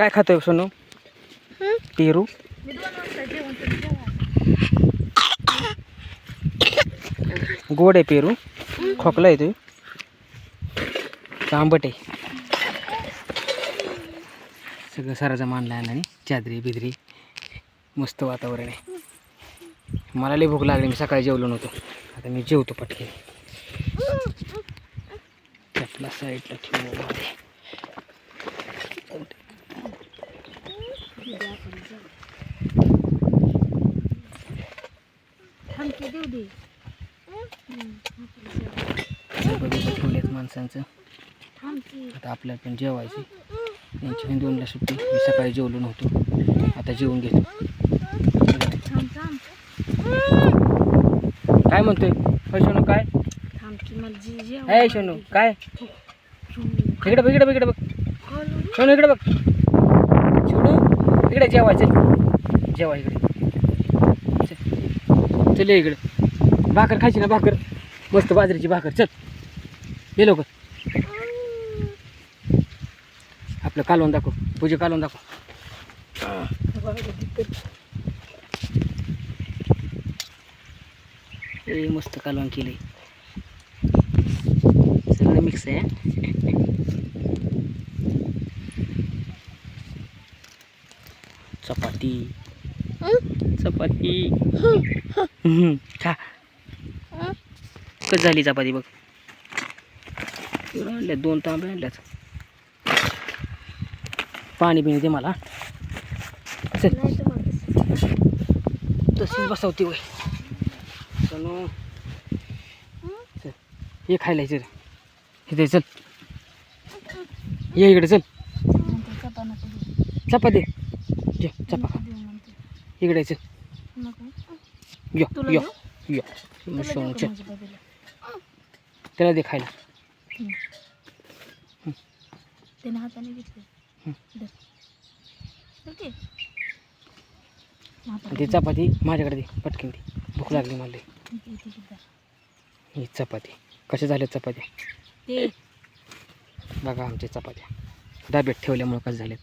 काय खातोय सोनू? पेरू. मी 2 वाजता जेवण केलं. गोड आहे पेरू. खोकला येतोय. आंबट आहे. सगळं साराचा मानला आणि चादरी बिदरी मस्त वातावरण आहे. मला लई भूक लागली. मी सकाळी जेवलो नव्हतो. आता मी जेवतो पटके. चपला साईडला ठेवू मध्ये. थांबते देऊ दे. ठेवलेत माणसांचं. आता आपल्याला पण जेवायची. त्यांची हिंदूला सुट्टी. मी सकाळी जेवलो नव्हतो. आता जेवून घेतो. काय म्हणतोय शोनू? काय हे शोनू? काय इकडे बघ, इकडे बघ, इकडे बघ शोनू, इकडे बघ शोनू, इकडे जेवायचं. जेवा इकडे. चल ये इकडे. भाकर खायची ना? भाकर मस्त बाजरीची भाकर. चल ये लवकर. आपलं कालवण दाखव. पूजे कालवण दाखव. हे मस्त कालवण केलंय. सगळं मिक्स आहे. चपाती चपाती खा. कच झाली चपाती बघ. आणल्यात 2 तांबे आणल्यात. पाणी बिणी दे मला. चल तशीच बसवती वय सोनू. चल हे खायला चल. इथे चल. ये इकडे चल. चपाती जे चपा खा. इकडे चल. यो यो यो सोनू चल. त्याला दे खायला. त्याने हाताने घेतले. ती चपाती माझ्याकडे दे पटकन. ती भूक लागली मला. ही चपाती कशा झाल्या चपात्या बघा. आमच्या चपात्या डब्यात ठेवल्यामुळं कसं झाल्यात.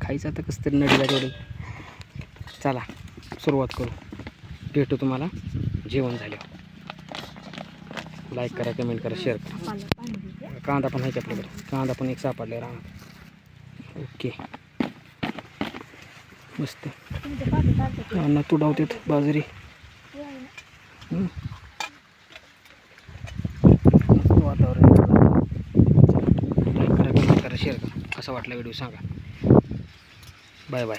खायचं आता कसं तरी नडीला तेवढं. चला सुरुवात करू. भेटू तुम्हाला जेवण झाल्यावर. लाईक करा, कमेंट करा, शेअर करा. कांदा पण आहे आपल्याकडे. कांदा पण एक सापडला राहणार. ओके मस्त. अन्न तुडवतात बाजरी. मस्त वातावरण. लाईक करा, कमेंट करा, शेअर करा. कसा वाटला व्हिडिओ सांगा. Bye bye.